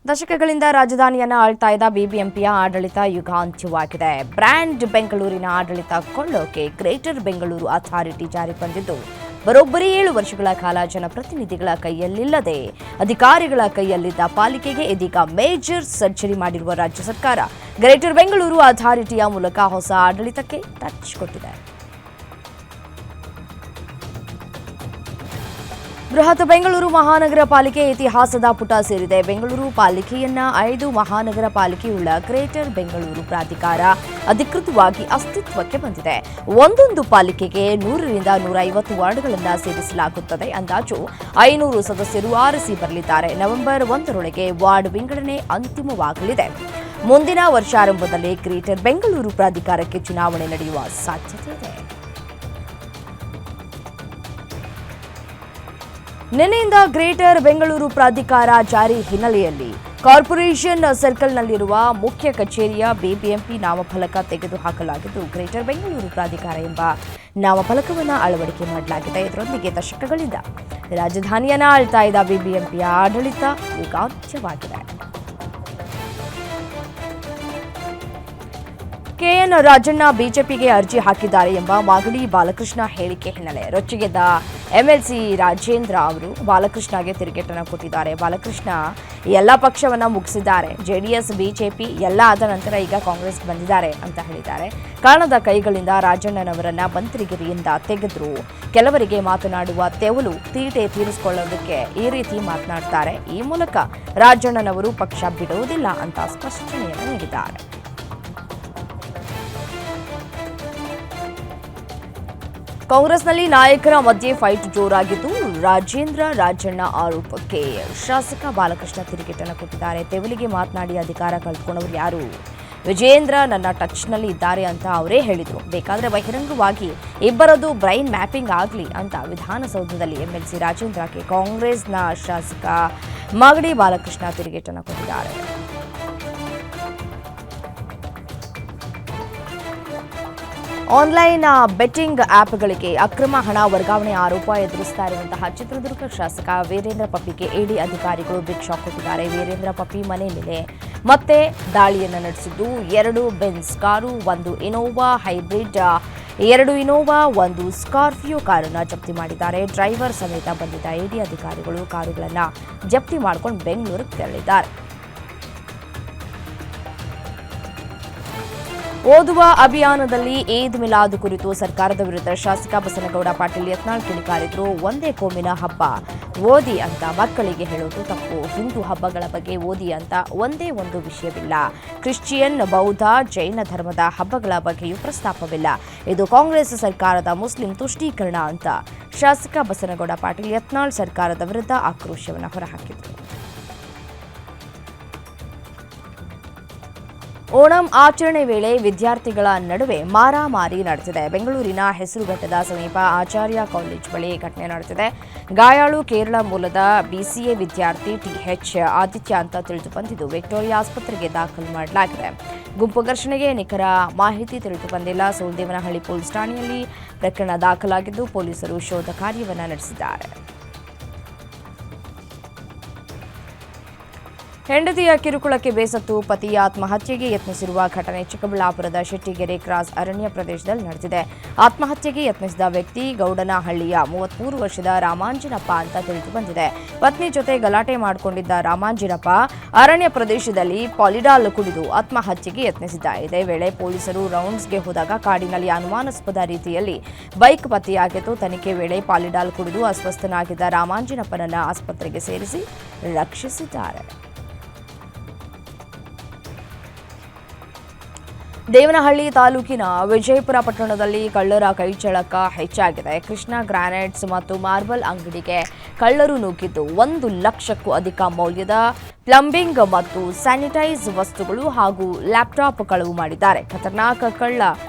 ದಶಕಗಳಿಂದ ರಾಜಧಾನಿಯನ್ನು ಆಳ್ತಾ ಇದ್ದ ಬಿಬಿಎಂಪಿಯ ಆಡಳಿತ ಯುಗಾಂತ್ಯವಾಗಿದೆ. ಬ್ರ್ಯಾಂಡ್ ಬೆಂಗಳೂರಿನ ಆಡಳಿತ ಕೊಳ್ಳೋಕೆ ಗ್ರೇಟರ್ ಬೆಂಗಳೂರು ಅಥಾರಿಟಿ ಜಾರಿ ಬಂದಿದ್ದು ಬರೋಬ್ಬರಿ 7 ವರ್ಷಗಳ ಕಾಲ ಜನಪ್ರತಿನಿಧಿಗಳ ಕೈಯಲ್ಲಿಲ್ಲದೆ ಅಧಿಕಾರಿಗಳ ಕೈಯಲ್ಲಿದ್ದ ಪಾಲಿಕೆಗೆ ಇದೀಗ ಮೇಜರ್ ಸರ್ಜರಿ ಮಾಡಿರುವ ರಾಜ್ಯ ಸರ್ಕಾರ ಗ್ರೇಟರ್ ಬೆಂಗಳೂರು ಅಥಾರಿಟಿಯ ಮೂಲಕ ಹೊಸ ಆಡಳಿತಕ್ಕೆ ಟಚ್ ಕೊಟ್ಟಿದೆ. ಬೃಹತ್ ಬೆಂಗಳೂರು ಮಹಾನಗರ ಪಾಲಿಕೆ ಇತಿಹಾಸದ ಪುಟ ಸೇರಿದೆ. ಬೆಂಗಳೂರು ಪಾಲಿಕೆಯನ್ನ 5 ಮಹಾನಗರ ಪಾಲಿಕೆಯುಳ್ಳ ಗ್ರೇಟರ್ ಬೆಂಗಳೂರು ಪ್ರಾಧಿಕಾರ ಅಧಿಕೃತವಾಗಿ ಅಸ್ತಿತ್ವಕ್ಕೆ ಬಂದಿದೆ. ಒಂದೊಂದು ಪಾಲಿಕೆಗೆ 100 ರಿಂದ 150 ವಾರ್ಡ್ಗಳನ್ನು ಸೇರಿಸಲಾಗುತ್ತದೆ. ಅಂದಾಜು 500 ಸದಸ್ಯರು ಆರಿಸಿ ಬರಲಿದ್ದಾರೆ. ನವೆಂಬರ್ 1ರೊಳಗೆ ವಾರ್ಡ್ ವಿಂಗಡಣೆ ಅಂತಿಮವಾಗಲಿದೆ. ಮುಂದಿನ ವರ್ಷಾರಂಭದಲ್ಲಿ ಗ್ರೇಟರ್ ಬೆಂಗಳೂರು ಪ್ರಾಧಿಕಾರಕ್ಕೆ ಚುನಾವಣೆ ನಡೆಯುವ ಸಾಧ್ಯತೆ ಇದೆ. ನಿನ್ನೆಯಿಂದ ಗ್ರೇಟರ್ ಬೆಂಗಳೂರು ಪ್ರಾಧಿಕಾರ ಜಾರಿ ಹಿನ್ನೆಲೆಯಲ್ಲಿ ಕಾರ್ಪೊರೇಷನ್ ಸರ್ಕಲ್ನಲ್ಲಿರುವ ಮುಖ್ಯ ಕಚೇರಿಯ ಬಿಬಿಎಂಪಿ ನಾಮಫಲಕ ತೆಗೆದುಹಾಕಲಾಗಿದ್ದು ಗ್ರೇಟರ್ ಬೆಂಗಳೂರು ಪ್ರಾಧಿಕಾರ ಎಂಬ ನಾಮಫಲಕವನ್ನು ಅಳವಡಿಕೆ ಮಾಡಲಾಗಿದೆ. ಇದರೊಂದಿಗೆ ದಶಕಗಳಿಂದ ರಾಜಧಾನಿಯನ್ನು ಆಳ್ತಾ ಇದ್ದ ಬಿಬಿಎಂಪಿಯ ಆಡಳಿತ ಯುಗಾಂತ್ಯವಾಗಿದೆ. ಕೆಎನ್ ರಾಜಣ್ಣ ಬಿಜೆಪಿಗೆ ಅರ್ಜಿ ಹಾಕಿದ್ದಾರೆ ಎಂಬ ಮಾಗಡಿ ಬಾಲಕೃಷ್ಣ ಹೇಳಿಕೆ ಹಿನ್ನೆಲೆ ರೊಚ್ಚಿಗೆದ್ದ ಎಂಎಲ್ಸಿ ರಾಜೇಂದ್ರ ಅವರು ಬಾಲಕೃಷ್ಣಗೆ ತಿರುಗೇಟನ್ನು ಕೊಟ್ಟಿದ್ದಾರೆ. ಬಾಲಕೃಷ್ಣ ಎಲ್ಲ ಪಕ್ಷವನ್ನ ಮುಗಿಸಿದ್ದಾರೆ, ಜೆಡಿಎಸ್ ಬಿಜೆಪಿ ಎಲ್ಲ ಆದ ನಂತರ ಈಗ ಕಾಂಗ್ರೆಸ್ ಬಂದಿದ್ದಾರೆ ಅಂತ ಹೇಳಿದ್ದಾರೆ. ಕಾಣದ ಕೈಗಳಿಂದ ರಾಜಣ್ಣನವರನ್ನ ಬಂತಿರಿಗಿರಿಯಿಂದ ತೆಗೆದ್ರು. ಕೆಲವರಿಗೆ ಮಾತನಾಡುವ ತೆವಲು ತೀಟೆ ತೀರಿಸಿಕೊಳ್ಳೋದಕ್ಕೆ ಈ ರೀತಿ ಮಾತನಾಡ್ತಾರೆ. ಈ ಮೂಲಕ ರಾಜಣ್ಣನವರು ಪಕ್ಷ ಬಿಡುವುದಿಲ್ಲ ಅಂತ ಸ್ಪಷ್ಟನೆಯನ್ನು ನೀಡಿದ್ದಾರೆ. ಕಾಂಗ್ರೆಸ್ನಲ್ಲಿ ನಾಯಕರ ಮಧ್ಯೆ ಫೈಟ್ ಜೋರಾಗಿದ್ದು ರಾಜೇಂದ್ರ ರಾಜಣ್ಣ ಆರೋಪಕ್ಕೆ ಶಾಸಕ ಬಾಲಕೃಷ್ಣ ತಿರುಗೇಟನ್ನು ಕೊಟ್ಟಿದ್ದಾರೆ. ತೆವಲಿಗೆ ಮಾತನಾಡಿ ಅಧಿಕಾರ ಕಳೆದುಕೊಂಡವರು ಯಾರು? ವಿಜೇಂದ್ರ ನನ್ನ ಟಚ್ನಲ್ಲಿ ಇದ್ದಾರೆ ಅಂತ ಅವರೇ ಹೇಳಿದರು. ಬೇಕಾದರೆ ಬಹಿರಂಗವಾಗಿ ಇಬ್ಬರದು ಬ್ರೈನ್ ಮ್ಯಾಪಿಂಗ್ ಆಗಲಿ ಅಂತ ವಿಧಾನಸೌಧದಲ್ಲಿ ಎಂಎಲ್ಸಿ ರಾಜೇಂದ್ರಕ್ಕೆ ಕಾಂಗ್ರೆಸ್ನ ಶಾಸಕ ಮಾಗಡಿ ಬಾಲಕೃಷ್ಣ ತಿರುಗೇಟನ್ನು ಕೊಟ್ಟಿದ್ದಾರೆ. ಆನ್ಲೈನ್ ಬೆಟ್ಟಿಂಗ್ ಆಪ್ಗಳಿಗೆ ಅಕ್ರಮ ಹಣ ವರ್ಗಾವಣೆ ಆರೋಪ ಎದುರಿಸ್ತಾ ಇರುವಂತಹ ಚಿತ್ರದುರ್ಗ ಶಾಸಕ ವೀರೇಂದ್ರ ಪಪ್ಪಿಗೆ ಇಡಿ ಅಧಿಕಾರಿಗಳು ಬಿಗ್ ಶಾಕ್ ಕೊಟ್ಟಿದ್ದಾರೆ. ವೀರೇಂದ್ರ ಪಪ್ಪಿ ಮನೆ ಮೇಲೆ ಮತ್ತೆ ದಾಳಿಯನ್ನು ನಡೆಸಿದ್ದು 2 Benz car, 1 Innova hybrid, 2 Innova, 1 Scorpio ಕಾರನ್ನು ಜಪ್ತಿ ಮಾಡಿದ್ದಾರೆ. ಡ್ರೈವರ್ ಸಮೇತ ಬಂದಿದ್ದ ಇಡಿ ಅಧಿಕಾರಿಗಳು ಕಾರುಗಳನ್ನು ಜಪ್ತಿ ಮಾಡಿಕೊಂಡು ಬೆಂಗಳೂರಿಗೆ ತೆರಳಿದ್ದಾರೆ. ಓದುವ ಅಭಿಯಾನದಲ್ಲಿ ಈದ್ ಮಿಲಾದ್ ಕುರಿತು ಸರ್ಕಾರದ ವಿರುದ್ಧ ಶಾಸಕ ಬಸನಗೌಡ ಪಾಟೀಲ್ ಯತ್ನಾಳ್ ಕಿಡಿಕಾರಿದ್ರು. ಒಂದೇ ಕೋಮಿನ ಹಬ್ಬ ಓದಿ ಅಂತ ಮಕ್ಕಳಿಗೆ ಹೇಳೋದು ತಪ್ಪು. ಹಿಂದೂ ಹಬ್ಬಗಳ ಬಗ್ಗೆ ಓದಿ ಅಂತ ಒಂದೇ ಒಂದು ವಿಷಯವಿಲ್ಲ. ಕ್ರಿಶ್ಚಿಯನ್, ಬೌದ್ಧ, ಜೈನ ಧರ್ಮದ ಹಬ್ಬಗಳ ಬಗ್ಗೆಯೂ ಪ್ರಸ್ತಾಪವಿಲ್ಲ. ಇದು ಕಾಂಗ್ರೆಸ್ ಸರ್ಕಾರದ ಮುಸ್ಲಿಂ ತುಷ್ಟೀಕರಣ ಅಂತ ಶಾಸಕ ಬಸನಗೌಡ ಪಾಟೀಲ್ ಯತ್ನಾಳ್ ಸರ್ಕಾರದ ವಿರುದ್ಧ ಆಕ್ರೋಶವನ್ನು ಹೊರಹಾಕಿದರು. ಓಣಂ ಆಚರಣೆ ವೇಳೆ ವಿದ್ಯಾರ್ಥಿಗಳ ನಡುವೆ ಮಾರಾಮಾರಿ ನಡೆದಿದೆ. ಬೆಂಗಳೂರಿನ ಹೆಸರುಘಟ್ಟದ ಸಮೀಪ ಆಚಾರ್ಯ ಕಾಲೇಜ್ ಬಳಿ ಘಟನೆ ನಡೆದಿದೆ. ಗಾಯಾಳು ಕೇರಳ ಮೂಲದ ಬಿಸಿಎ ವಿದ್ಯಾರ್ಥಿ ಟಿಎಚ್ ಆದಿತ್ಯ ಅಂತ ತಿಳಿದು ಬಂದಿದ್ದು ವಿಕ್ಟೋರಿಯಾ ಆಸ್ಪತ್ರೆಗೆ ದಾಖಲು ಮಾಡಲಾಗಿದೆ. ಗುಂಪು ಘರ್ಷಣೆಗೆ ನಿಖರ ಮಾಹಿತಿ ತಿಳಿದು ಬಂದಿಲ್ಲ. ಸೋಲ್ದೇವನಹಳ್ಳಿ ಪೊಲೀಸ್ ಠಾಣೆಯಲ್ಲಿ ಪ್ರಕರಣ ದಾಖಲಾಗಿದ್ದು ಪೊಲೀಸರು ಶೋಧ ಕಾರ್ಯವನ್ನು ನಡೆಸಿದ್ದಾರೆ. ಹೆಂಡತಿಯ ಕಿರುಕುಳಕ್ಕೆ ಬೇಸತ್ತು ಪತಿ ಆತ್ಮಹತ್ಯೆಗೆ ಯತ್ನಿಸಿರುವ ಘಟನೆ ಚಿಕ್ಕಬಳ್ಳಾಪುರದ ಶೆಟ್ಟಿಗೆರೆ ಕ್ರಾಸ್ ಅರಣ್ಯ ಪ್ರದೇಶದಲ್ಲಿ ನಡೆದಿದೆ. ಆತ್ಮಹತ್ಯೆಗೆ ಯತ್ನಿಸಿದ ವ್ಯಕ್ತಿ ಗೌಡನಹಳ್ಳಿಯ 33 ವರ್ಷದ ರಾಮಾಂಜನಪ್ಪ ಅಂತ ತಿಳಿದು ಬಂದಿದೆ. ಪತ್ನಿ ಜೊತೆ ಗಲಾಟೆ ಮಾಡಿಕೊಂಡಿದ್ದ ರಾಮಾಂಜನಪ್ಪ ಅರಣ್ಯ ಪ್ರದೇಶದಲ್ಲಿ ಪಾಲಿಡಾಲ್ ಕುಡಿದು ಆತ್ಮಹತ್ಯೆಗೆ ಯತ್ನಿಸಿದ್ದ. ಇದೇ ವೇಳೆ ಪೊಲೀಸರು ರೌಂಡ್ಸ್ಗೆ ಹೋದಾಗ ಕಾಡಿನಲ್ಲಿ ಅನುಮಾನಾಸ್ಪದ ರೀತಿಯಲ್ಲಿ ಬೈಕ್ ಪತ್ತೆಯಾಗಿದ್ದು ತನಿಖೆ ವೇಳೆ ಪಾಲಿಡಾಲ್ ಕುಡಿದು ಅಸ್ವಸ್ಥನಾಗಿದ್ದ ರಾಮಾಂಜನಪ್ಪನನ್ನ ಆಸ್ಪತ್ರೆಗೆ ಸೇರಿಸಿ ರಕ್ಷಿಸಿದ್ದಾರೆ. ದೇವನಹಳ್ಳಿ ತಾಲೂಕಿನ ವಿಜಯಪುರ ಪಟ್ಟಣದಲ್ಲಿ ಕಳ್ಳರ ಕೈಚಳಕ ಹೆಚ್ಚಾಗಿದೆ. ಕೃಷ್ಣ ಗ್ರಾನೈಟ್ಸ್ ಮತ್ತು ಮಾರ್ಬಲ್ ಅಂಗಡಿಗೆ ಕಳ್ಳರು ನುಗ್ಗಿದ್ದು 1 ಲಕ್ಷಕ್ಕೂ ಅಧಿಕ ಮೌಲ್ಯದ ಪ್ಲಂಬಿಂಗ್ ಮತ್ತು ಸ್ಯಾನಿಟೈಸ್ ವಸ್ತುಗಳು ಹಾಗೂ ಲ್ಯಾಪ್ಟಾಪ್ ಕಳವು ಮಾಡಿದ್ದಾರೆ. ಖತರ್ನಾಕ್ ಕಳ್ಳ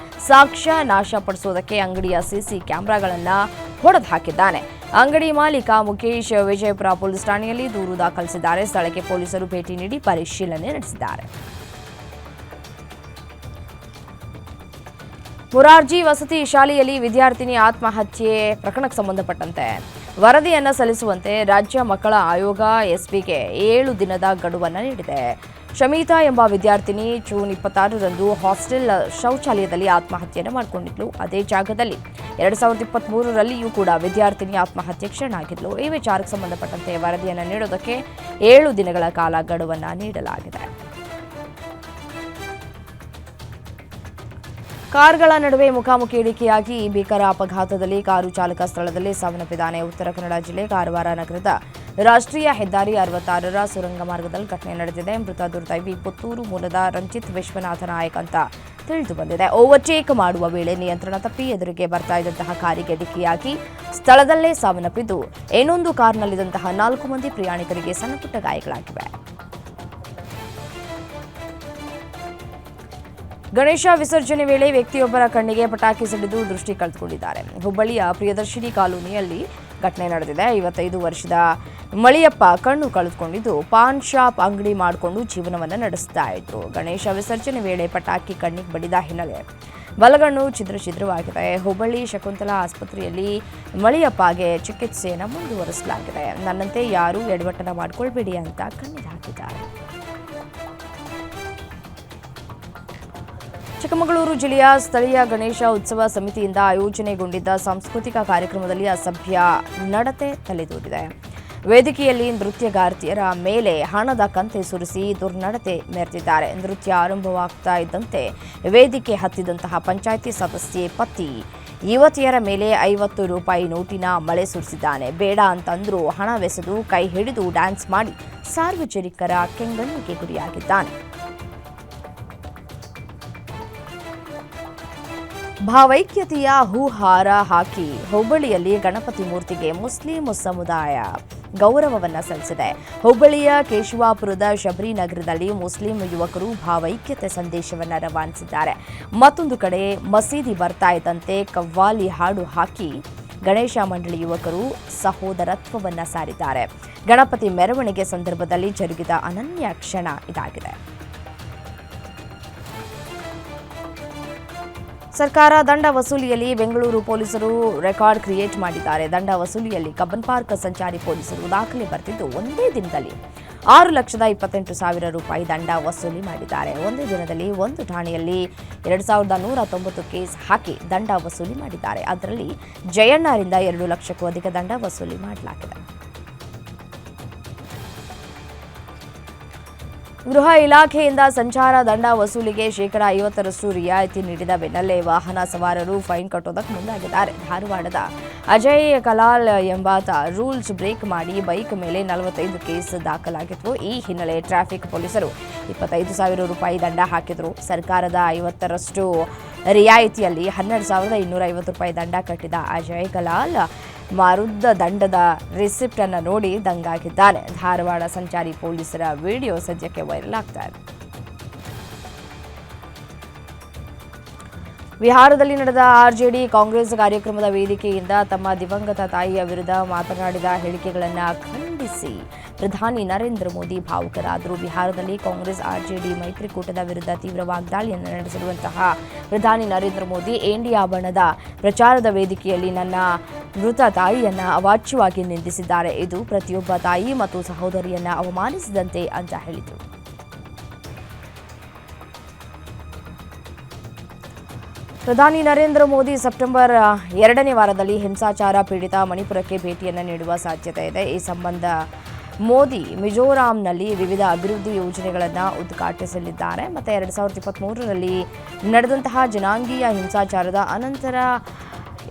ಸಾಕ್ಷ್ಯ ನಾಶಪಡಿಸುವುದಕ್ಕೆ ಅಂಗಡಿಯ ಸಿಸಿ ಕ್ಯಾಮೆರಾಗಳನ್ನು ಹೊಡೆದು ಹಾಕಿದ್ದಾನೆ. ಅಂಗಡಿ ಮಾಲೀಕ ಮುಖೇಶ್ ವಿಜಯಪುರ ಪೊಲೀಸ್ ಠಾಣೆಯಲ್ಲಿ ದೂರು ದಾಖಲಿಸಿದ್ದಾರೆ. ಸ್ಥಳಕ್ಕೆ ಪೊಲೀಸರು ಭೇಟಿ ನೀಡಿ ಪರಿಶೀಲನೆ ನಡೆಸಿದ್ದಾರೆ. ಮೊರಾರ್ಜಿ ವಸತಿ ಶಾಲೆಯಲ್ಲಿ ವಿದ್ಯಾರ್ಥಿನಿ ಆತ್ಮಹತ್ಯೆ ಪ್ರಕರಣಕ್ಕೆ ಸಂಬಂಧಪಟ್ಟಂತೆ ವರದಿಯನ್ನು ಸಲ್ಲಿಸುವಂತೆ ರಾಜ್ಯ ಮಕ್ಕಳ ಆಯೋಗ ಎಸ್ಪಿಗೆ 7 ದಿನದ ಗಡುವನ್ನು ನೀಡಿದೆ. ಶಮೀತಾ ಎಂಬ ವಿದ್ಯಾರ್ಥಿನಿ ಜೂನ್ 26ರಂದು ಹಾಸ್ಟೆಲ್ ಶೌಚಾಲಯದಲ್ಲಿ ಆತ್ಮಹತ್ಯೆಯನ್ನು ಮಾಡಿಕೊಂಡಿದ್ಲು. ಅದೇ ಜಾಗದಲ್ಲಿ 2023ರಲ್ಲಿಯೂ ಕೂಡ ವಿದ್ಯಾರ್ಥಿನಿ ಆತ್ಮಹತ್ಯೆಗೆ ಶರಣಾಗಿದ್ಲು. ಈ ವಿಚಾರಕ್ಕೆ ಸಂಬಂಧಪಟ್ಟಂತೆ ವರದಿಯನ್ನು ನೀಡೋದಕ್ಕೆ 7 ದಿನಗಳ ಕಾಲ ಗಡುವನ್ನು ನೀಡಲಾಗಿದೆ. ಕಾರ್ಗಳ ನಡುವೆ ಮುಖಾಮುಖಿ ಇಳಿಕೆಯಾಗಿ ಭೀಕರ ಅಪಘಾತದಲ್ಲಿ ಕಾರು ಚಾಲಕ ಸ್ಥಳದಲ್ಲಿ ಸಾವನ್ನಪ್ಪಿದ್ದಾನೆ. ಉತ್ತರ ಕನ್ನಡ ಜಿಲ್ಲೆ ಕಾರವಾರ ನಗರದ ರಾಷ್ಟ್ರೀಯ ಹೆದ್ದಾರಿ 66ರ ಸುರಂಗ ಮಾರ್ಗದಲ್ಲಿ ಘಟನೆ ನಡೆದಿದೆ. ಮೃತ ದುರ್ದೈವಿ ಪುತ್ತೂರು ಮೂಲದ ರಂಜಿತ್ ವಿಶ್ವನಾಥ ನಾಯಕ್ ಅಂತ ತಿಳಿದು ಬಂದಿದೆ. ಓವರ್ಟೇಕ್ ಮಾಡುವ ವೇಳೆ ನಿಯಂತ್ರಣ ತಪ್ಪಿ ಎದುರಿಗೆ ಬರ್ತಾ ಇದ್ದಂತಹ ಕಾರಿಗೆ ಡಿಕ್ಕಿಯಾಗಿ ಸ್ಥಳದಲ್ಲೇ ಸಾವನ್ನಪ್ಪಿದ್ದು, ಇನ್ನೊಂದು ಕಾರ್ನಲ್ಲಿದ್ದಂತಹ 4 ಮಂದಿ ಪ್ರಯಾಣಿಕರಿಗೆ ಸಣ್ಣಪುಟ್ಟ ಗಾಯಗಳಾಗಿವೆ. ಗಣೇಶ ವಿಸರ್ಜನೆ ವೇಳೆ ವ್ಯಕ್ತಿಯೊಬ್ಬರ ಕಣ್ಣಿಗೆ ಪಟಾಕಿ ಸಿಡಿದು ದೃಷ್ಟಿ ಕಳೆದುಕೊಂಡಿದ್ದಾರೆ. ಹುಬ್ಬಳ್ಳಿಯ ಪ್ರಿಯದರ್ಶಿನಿ ಕಾಲೋನಿಯಲ್ಲಿ ಘಟನೆ ನಡೆದಿದೆ. 55 ವರ್ಷದ ಮಳಿಯಪ್ಪ ಕಣ್ಣು ಕಳೆದುಕೊಂಡಿದ್ದು ಪಾನ್ ಶಾಪ್ ಅಂಗಡಿ ಮಾಡಿಕೊಂಡು ಜೀವನವನ್ನು ನಡೆಸ್ತಾ ಇದ್ರು. ಗಣೇಶ ವಿಸರ್ಜನೆ ವೇಳೆ ಪಟಾಕಿ ಕಣ್ಣಿಗೆ ಬಡಿದ ಹಿನ್ನೆಲೆ ಬಲಗಣ್ಣು ಛಿದ್ರವಾಗಿದೆ. ಹುಬ್ಬಳ್ಳಿ ಶಕುಂತಲಾ ಆಸ್ಪತ್ರೆಯಲ್ಲಿ ಮಳಿಯಪ್ಪಗೆ ಚಿಕಿತ್ಸೆಯನ್ನು ಮುಂದುವರಿಸಲಾಗಿದೆ. ನನ್ನಂತೆ ಯಾರೂ ಎಡವಟ್ಟನ ಮಾಡಿಕೊಳ್ಬೇಡಿ ಅಂತ ಕಣ್ಣೀರು ಹಾಕಿದ್ದಾರೆ. ಚಿಕ್ಕಮಗಳೂರು ಜಿಲ್ಲೆಯ ಸ್ಥಳೀಯ ಗಣೇಶ ಉತ್ಸವ ಸಮಿತಿಯಿಂದ ಆಯೋಜನೆಗೊಂಡಿದ್ದ ಸಾಂಸ್ಕೃತಿಕ ಕಾರ್ಯಕ್ರಮದಲ್ಲಿ ಅಸಭ್ಯ ನಡತೆ ತಲೆದೂರಿದೆ. ವೇದಿಕೆಯಲ್ಲಿ ನೃತ್ಯಗಾರ್ತಿಯರ ಮೇಲೆ ಹಣದ ಕಂತೆ ಸುರಿಸಿ ದುರ್ನಡತೆ ಮೆರೆದಿದ್ದಾರೆ. ನೃತ್ಯ ಆರಂಭವಾಗ್ತಾ ಇದ್ದಂತೆ ವೇದಿಕೆ ಹತ್ತಿದಂತಹ ಪಂಚಾಯಿತಿ ಸದಸ್ಯೆ ಪತಿ ಯುವತಿಯರ ಮೇಲೆ 50 ರೂಪಾಯಿ ನೋಟಿನ ಮಳೆ ಸುರಿಸಿದ್ದಾನೆ. ಬೇಡ ಅಂತಂದ್ರೂ ಹಣವೆಸೆದು ಕೈ ಹಿಡಿದು ಡ್ಯಾನ್ಸ್ ಮಾಡಿ ಸಾರ್ವಜನಿಕರ ಕೆಂಗಣ್ಣಿಗೆ ಗುರಿಯಾಗಿದ್ದಾನೆ. ಭಾವೈಕ್ಯತೆಯ ಹೂಹಾರ ಹಾಕಿ ಹುಬ್ಬಳ್ಳಿಯಲ್ಲಿ ಗಣಪತಿ ಮೂರ್ತಿಗೆ ಮುಸ್ಲಿಂ ಸಮುದಾಯ ಗೌರವವನ್ನು ಸಲ್ಲಿಸಿದೆ. ಹುಬ್ಬಳ್ಳಿಯ ಕೇಶವಾಪುರದ ಶಬರಿ ನಗರದಲ್ಲಿ ಮುಸ್ಲಿಂ ಯುವಕರು ಭಾವೈಕ್ಯತೆ ಸಂದೇಶವನ್ನು ರವಾನಿಸಿದ್ದಾರೆ. ಮತ್ತೊಂದು ಕಡೆ ಮಸೀದಿ ಬರ್ತಾ ಇದ್ದಂತೆ ಕವ್ವಾಲಿ ಹಾಡು ಹಾಕಿ ಗಣೇಶ ಮಂಡಳಿ ಯುವಕರು ಸಹೋದರತ್ವವನ್ನು ಸಾರಿದ್ದಾರೆ. ಗಣಪತಿ ಮೆರವಣಿಗೆ ಸಂದರ್ಭದಲ್ಲಿ ಜರುಗಿದ ಅನನ್ಯ ಕ್ಷಣ ಇದಾಗಿದೆ. ಸರ್ಕಾರ ದಂಡ ವಸೂಲಿಯಲ್ಲಿ ಬೆಂಗಳೂರು ಪೊಲೀಸರು ರೆಕಾರ್ಡ್ ಕ್ರಿಯೇಟ್ ಮಾಡಿದ್ದಾರೆ. ದಂಡ ವಸೂಲಿಯಲ್ಲಿ ಕಬ್ಬನ್ ಪಾರ್ಕ್ ಸಂಚಾರಿ ಪೊಲೀಸರು ದಾಖಲೆ ಬರೆದಿದ್ದು ಒಂದೇ ದಿನದಲ್ಲಿ 6,28,000 ರೂಪಾಯಿ ದಂಡ ವಸೂಲಿ ಮಾಡಿದ್ದಾರೆ. ಒಂದೇ ದಿನದಲ್ಲಿ ಒಂದು ಠಾಣೆಯಲ್ಲಿ 2,190 ಕೇಸ್ ಹಾಕಿ ದಂಡ ವಸೂಲಿ ಮಾಡಿದ್ದಾರೆ. ಅದರಲ್ಲಿ ಜಯಣ್ಣರಿಂದ 2 ಲಕ್ಷಕ್ಕೂ ಅಧಿಕ ದಂಡ ವಸೂಲಿ ಮಾಡಲಾಗಿದೆ. ಗೃಹ ಇಲಾಖೆಯಿಂದ ಸಂಚಾರ ದಂಡ ವಸೂಲಿಗೆ ಶೇಕಡಾ 50ರಷ್ಟು ರಿಯಾಯಿತಿ ನೀಡಿದ ಬೆನ್ನಲ್ಲೇ ವಾಹನ ಸವಾರರು ಫೈನ್ ಕಟ್ಟೋದಕ್ಕೆ ಮುಂದಾಗಿದ್ದಾರೆ. ಧಾರವಾಡದ ಅಜಯ್ ಕಲಾಲ್ ಎಂಬಾತ ರೂಲ್ಸ್ ಬ್ರೇಕ್ ಮಾಡಿ ಬೈಕ್ ಮೇಲೆ 45 ಕೇಸ್ ದಾಖಲಾಗಿತ್ತು. ಈ ಹಿನ್ನೆಲೆ ಟ್ರಾಫಿಕ್ ಪೊಲೀಸರು 25,000 ರೂಪಾಯಿ ದಂಡ ಹಾಕಿದರು. ಸರ್ಕಾರದ 50ರಷ್ಟು ರಿಯಾಯಿತಿಯಲ್ಲಿ 12,250 ರೂಪಾಯಿ ದಂಡ ಕಟ್ಟಿದ ಅಜಯ್ ಕಲಾಲ್ ಮಾರುದ್ದ ದಂಡದ ರಿಸಿಪ್ಟ್ ಅನ್ನು ನೋಡಿ ದಂಗಾಗಿದ್ದಾನೆ. ಧಾರವಾಡ ಸಂಚಾರಿ ಪೊಲೀಸರ ವಿಡಿಯೋ ಸದ್ಯಕ್ಕೆ ವೈರಲ್ ಆಗ್ತಾ ಇದೆ. ಬಿಹಾರದಲ್ಲಿ ನಡೆದ ಆರ್ಜೆಡಿ ಕಾಂಗ್ರೆಸ್ ಕಾರ್ಯಕ್ರಮದ ವೇದಿಕೆಯಿಂದ ತಮ್ಮ ದಿವಂಗತ ತಾಯಿಯ ವಿರುದ್ಧ ಮಾತನಾಡಿದ ಹೇಳಿಕೆಗಳನ್ನು ಖಂಡಿಸಿ ಪ್ರಧಾನಿ ನರೇಂದ್ರ ಮೋದಿ ಭಾವುಕರಾದರು. ಬಿಹಾರದಲ್ಲಿ ಕಾಂಗ್ರೆಸ್ ಆರ್ಜೆಡಿ ಮೈತ್ರಿಕೂಟದ ವಿರುದ್ಧ ತೀವ್ರ ವಾಗ್ದಾಳಿಯನ್ನು ನಡೆಸಿರುವಂತಹ ಪ್ರಧಾನಿ ನರೇಂದ್ರ ಮೋದಿ ಇಂಡಿಯಾ ಬಣದ ಪ್ರಚಾರದ ವೇದಿಕೆಯಲ್ಲಿ ನನ್ನ ಮೃತ ತಾಯಿಯನ್ನ ಅವಾಚ್ಯವಾಗಿ ನಿಂದಿಸಿದ್ದಾರೆ. ಇದು ಪ್ರತಿಯೊಬ್ಬ ತಾಯಿ ಮತ್ತು ಸಹೋದರಿಯನ್ನ ಅವಮಾನಿಸಿದಂತೆ ಅಂತ ಹೇಳಿದರು. ಪ್ರಧಾನಿ ನರೇಂದ್ರ ಮೋದಿ ಸೆಪ್ಟೆಂಬರ್ 2ನೇ ವಾರದಲ್ಲಿ ಹಿಂಸಾಚಾರ ಪೀಡಿತ ಮಣಿಪುರಕ್ಕೆ ಭೇಟಿಯನ್ನು ನೀಡುವ ಸಾಧ್ಯತೆ ಇದೆ. ಈ ಸಂಬಂಧ ಮೋದಿ ಮಿಜೋರಾಂನಲ್ಲಿ ವಿವಿಧ ಅಭಿವೃದ್ಧಿ ಯೋಜನೆಗಳನ್ನು ಉದ್ಘಾಟಿಸಲಿದ್ದಾರೆ. ಮತ್ತು 2023ರಲ್ಲಿ ನಡೆದಂತಹ ಜನಾಂಗೀಯ ಹಿಂಸಾಚಾರದ ಅನಂತರ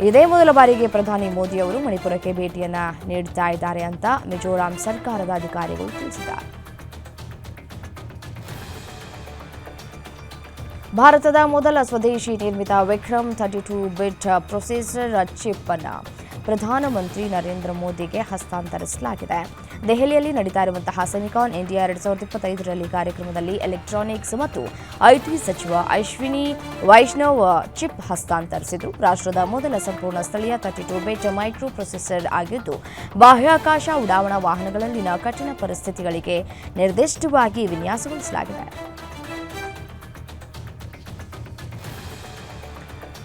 ಇದೇ ಮೊದಲ ಬಾರಿಗೆ ಪ್ರಧಾನಿ ಮೋದಿ ಅವರು ಮಣಿಪುರಕ್ಕೆ ಭೇಟಿಯನ್ನು ನೀಡುತ್ತಾ ಇದ್ದಾರೆ ಅಂತ ಮಿಜೋರಾಂ ಸರ್ಕಾರದ ಅಧಿಕಾರಿಗಳು ತಿಳಿಸಿದ್ದಾರೆ. ಭಾರತದ ಮೊದಲ ಸ್ವದೇಶಿ ನಿರ್ಮಿತ ವಿಕ್ರಮ್ 32 ಬಿಟ್ ಪ್ರೊಸೆಸರ್ ಚಿಪ್ ಅನ್ನು ಪ್ರಧಾನಮಂತ್ರಿ ನರೇಂದ್ರ ಮೋದಿಗೆ ಹಸ್ತಾಂತರಿಸಲಾಗಿದೆ. ದೆಹಲಿಯಲ್ಲಿ ನಡೀತಾ ಇರುವಂತಹ ಸೆಮಿಕಾನ್ ಇಂಡಿಯಾ 2025ರಲ್ಲಿ ಕಾರ್ಯಕ್ರಮದಲ್ಲಿ ಎಲೆಕ್ಟ್ರಾನಿಕ್ಸ್ ಮತ್ತು ಐಟಿ ಸಚಿವ ಅಶ್ವಿನಿ ವೈಷ್ಣವ್ ಚಿಪ್ ಹಸ್ತಾಂತರಿಸಿದರು. ರಾಷ್ಟ್ರದ ಮೊದಲ ಸಂಪೂರ್ಣ ಸ್ಥಳೀಯ 32 ಬಿಟ್ ಮೈಕ್ರೋ ಪ್ರೊಸೆಸರ್ ಆಗಿದ್ದು, ಬಾಹ್ಯಾಕಾಶ ಉಡಾವಣಾ ವಾಹನಗಳಲ್ಲಿನ ಕಠಿಣ ಪರಿಸ್ಥಿತಿಗಳಿಗೆ ನಿರ್ದಿಷ್ಟವಾಗಿ ವಿನ್ಯಾಸಗೊಳಿಸಲಾಗಿದೆ.